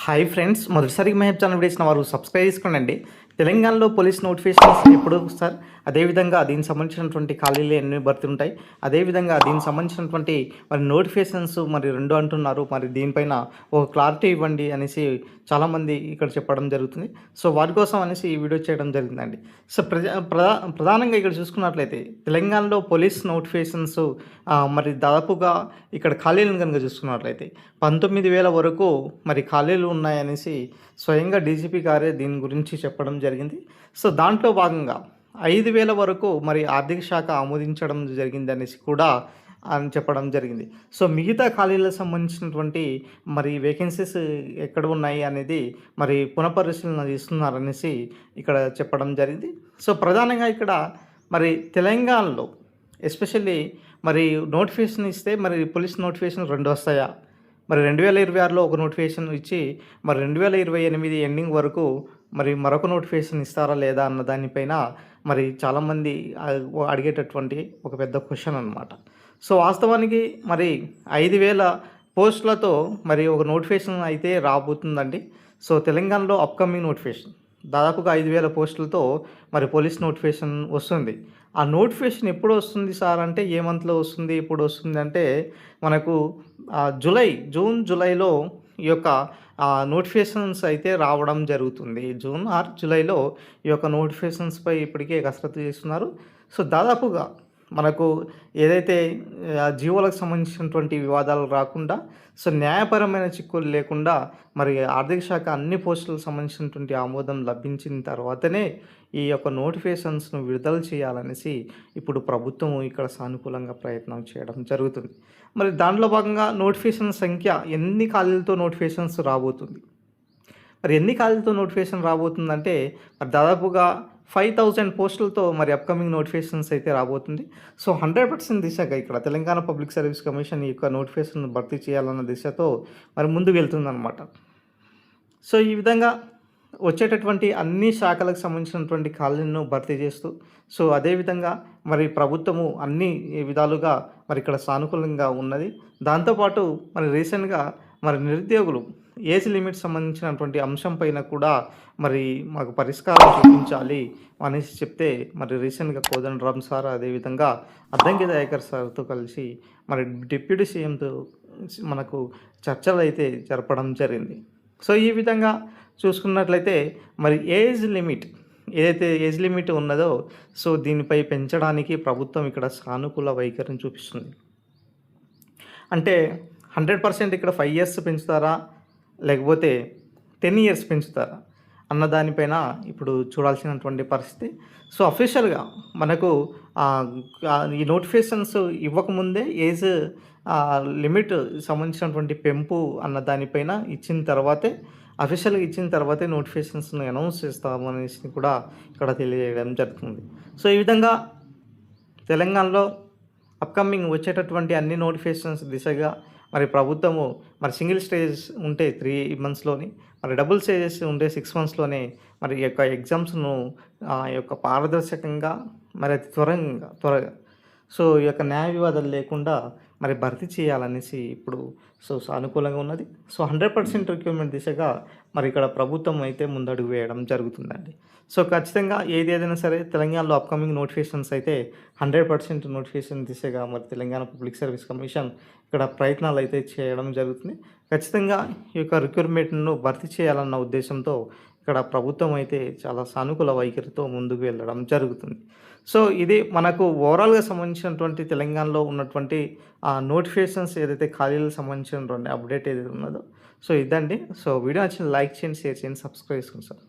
Hi friends, మొదటిసారిగా మహబ్ channel videos వారు subscribe చేసుకోండి. తెలంగాణలో పోలీస్ నోటిఫికేషన్స్ ఎప్పుడు సార్, అదేవిధంగా దీనికి సంబంధించినటువంటి ఖాళీలు ఎన్ని భర్తీ ఉంటాయి, అదేవిధంగా దీనికి సంబంధించినటువంటి మరి నోటిఫికేషన్స్ మరి 2 అంటున్నారు. మరి దీనిపైన ఒక క్లారిటీ ఇవ్వండి అనేసి చాలామంది ఇక్కడ చెప్పడం జరుగుతుంది. సో వారి కోసం అనేసి ఈ వీడియో చేయడం జరిగిందండి. సో ప్రధానంగా ఇక్కడ చూసుకున్నట్లయితే తెలంగాణలో పోలీస్ నోటిఫికేషన్స్ మరి దాదాపుగా ఇక్కడ ఖాళీలను కనుక చూసుకున్నట్లయితే 19,000 వరకు మరి ఖాళీలు ఉన్నాయనేసి స్వయంగా డీజీపీ గారే దీని గురించి చెప్పడం జరిగింది. సో దాంట్లో భాగంగా 5,000 వరకు మరి ఆర్థిక శాఖ ఆమోదించడం జరిగింది అనేసి కూడా అని చెప్పడం జరిగింది. సో మిగతా ఖాళీలకు సంబంధించినటువంటి మరి వేకెన్సీస్ ఎక్కడ ఉన్నాయి అనేది మరి పునఃపరిశీలన చేస్తున్నారనేసి ఇక్కడ చెప్పడం జరిగింది. సో ప్రధానంగా ఇక్కడ మరి తెలంగాణలో ఎస్పెషల్లీ మరి నోటిఫికేషన్ ఇస్తే మరి పోలీస్ నోటిఫికేషన్ 2 వస్తాయా, మరి 2026లో ఒక నోటిఫికేషన్ ఇచ్చి మరి 2028 ఎండింగ్ వరకు మరి మరొక నోటిఫికేషన్ ఇస్తారా లేదా అన్న దానిపైన మరి చాలామంది అడిగేటటువంటి ఒక పెద్ద క్వశ్చన్ అనమాట. సో వాస్తవానికి మరి 5,000 పోస్టులతో మరి ఒక నోటిఫికేషన్ అయితే రాబోతుందండి. సో తెలంగాణలో అప్కమింగ్ నోటిఫికేషన్ దాదాపుగా 5,000 పోస్టులతో మరి పోలీస్ నోటిఫికేషన్ వస్తుంది. ఆ నోటిఫికేషన్ ఎప్పుడు వస్తుంది సార్ అంటే ఏ మంత్లో వస్తుంది, ఎప్పుడు వస్తుంది అంటే మనకు జూన్ జూలైలో ఈ యొక్క నోటిఫికేషన్స్ అయితే రావడం జరుగుతుంది. జూన్ ఆర్ జూలైలో ఈ యొక్క నోటిఫికేషన్స్పై ఇప్పటికే కసరత్తు చేస్తున్నారు. సో దాదాపుగా మనకు ఏదైతే జీవోలకు సంబంధించినటువంటి వివాదాలు రాకుండా, సో న్యాయపరమైన చిక్కులు లేకుండా మరి ఆర్థిక శాఖ అన్ని పోస్టులకు సంబంధించినటువంటి ఆమోదం లభించిన తర్వాతనే ఈ యొక్క నోటిఫికేషన్స్ను విడుదల చేయాలనేసి ఇప్పుడు ప్రభుత్వం ఇక్కడ సానుకూలంగా ప్రయత్నం చేయడం జరుగుతుంది. మరి దాంట్లో భాగంగా నోటిఫికేషన్ సంఖ్య ఎన్ని ఖాళీలతో నోటిఫికేషన్స్ రాబోతుంది, మరి ఎన్ని ఖాళీలతో నోటిఫికేషన్ రాబోతుందంటే మరి దాదాపుగా 5,000 పోస్టులతో మరి అప్కమింగ్ నోటిఫికేషన్స్ అయితే రాబోతుంది. సో 100% దిశగా ఇక్కడ తెలంగాణ పబ్లిక్ సర్వీస్ కమిషన్ ఈ యొక్క నోటిఫికేషన్ భర్తీ చేయాలన్న దిశతో మరి ముందుకు వెళ్తుందన్నమాట. సో ఈ విధంగా వచ్చేటటువంటి అన్ని శాఖలకు సంబంధించినటువంటి ఖాళీలను భర్తీ చేస్తూ, సో అదేవిధంగా మరి ప్రభుత్వము అన్ని విధాలుగా మరి ఇక్కడ సానుకూలంగా ఉన్నది. దాంతోపాటు మరి రీసెంట్గా మరి నిరుద్యోగులు ఏజ్ లిమిట్ సంబంధించినటువంటి అంశం పైన కూడా మరి మాకు పరిష్కారం చూపించాలి అనేసి చెప్తే మరి రీసెంట్గా కోదండరామ్ సార్ అదేవిధంగా అద్దంకి దయాకర్ సార్తో కలిసి మరి డిప్యూటీ సీఎంతో మనకు చర్చలు అయితే జరపడం జరిగింది. సో ఈ విధంగా చూసుకున్నట్లయితే మరి ఏదైతే ఏజ్ లిమిట్ ఉన్నదో సో దీనిపై పెంచడానికి ప్రభుత్వం ఇక్కడ సానుకూల వైఖరిని చూపిస్తుంది. అంటే 100% ఇక్కడ 5 years పెంచుతారా లేకపోతే 10 years పెంచుతారా అన్న దానిపైన ఇప్పుడు చూడాల్సినటువంటి పరిస్థితి. సో అఫీషియల్గా మనకు ఈ నోటిఫికేషన్స్ ఇవ్వకముందే ఏజ్ లిమిట్ సంబంధించినటువంటి పెంపు అన్న దానిపైన ఇచ్చిన తర్వాతే అఫీషియల్గా ఇచ్చిన తర్వాతే నోటిఫికేషన్స్ను అనౌన్స్ చేస్తాము అనేసి కూడా ఇక్కడ తెలియజేయడం జరుగుతుంది. సో ఈ విధంగా తెలంగాణలో అప్కమింగ్ వచ్చేటటువంటి అన్ని నోటిఫికేషన్స్ దిశగా మరి ప్రభుత్వము మరి సింగిల్ స్టేజ్ ఉంటే 3 monthsలోని, మరి డబుల్ స్టేజెస్ ఉంటే 6 monthsలోనే మరి ఈ యొక్క ఎగ్జామ్స్ను ఈ యొక్క పారదర్శకంగా మరి అతి త్వరగా సో ఈ యొక్క న్యాయ వివాదాలు లేకుండా మరి భర్తీ చేయాలనేసి ఇప్పుడు సో సానుకూలంగా ఉన్నది. సో 100% రిక్రూట్మెంట్ దిశగా మరి ఇక్కడ ప్రభుత్వం అయితే ముందడుగు వేయడం జరుగుతుందండి. సో ఖచ్చితంగా ఏదైనా సరే తెలంగాణలో అప్కమింగ్ నోటిఫికేషన్స్ అయితే 100% నోటిఫికేషన్ దిశగా మరి తెలంగాణ పబ్లిక్ సర్వీస్ కమిషన్ ఇక్కడ ప్రయత్నాలు అయితే చేయడం జరుగుతుంది. ఖచ్చితంగా ఈ యొక్క రిక్రూట్మెంట్ను భర్తీ చేయాలన్న ఉద్దేశంతో ఇక్కడ ప్రభుత్వం అయితే చాలా సానుకూల వైఖరితో ముందుకు వెళ్ళడం జరుగుతుంది. సో ఇది మనకు ఓవరాల్గా సంబంధించినటువంటి తెలంగాణలో ఉన్నటువంటి నోటిఫికేషన్స్ ఏదైతే ఖాళీలకు సంబంధించినటువంటి అప్డేట్ ఏదైతే ఉన్నదో సో ఇదండి. సో వీడియో నచ్చిన లైక్ చేయండి, షేర్ చేయండి, సబ్స్క్రైబ్ చేసుకోండి సార్.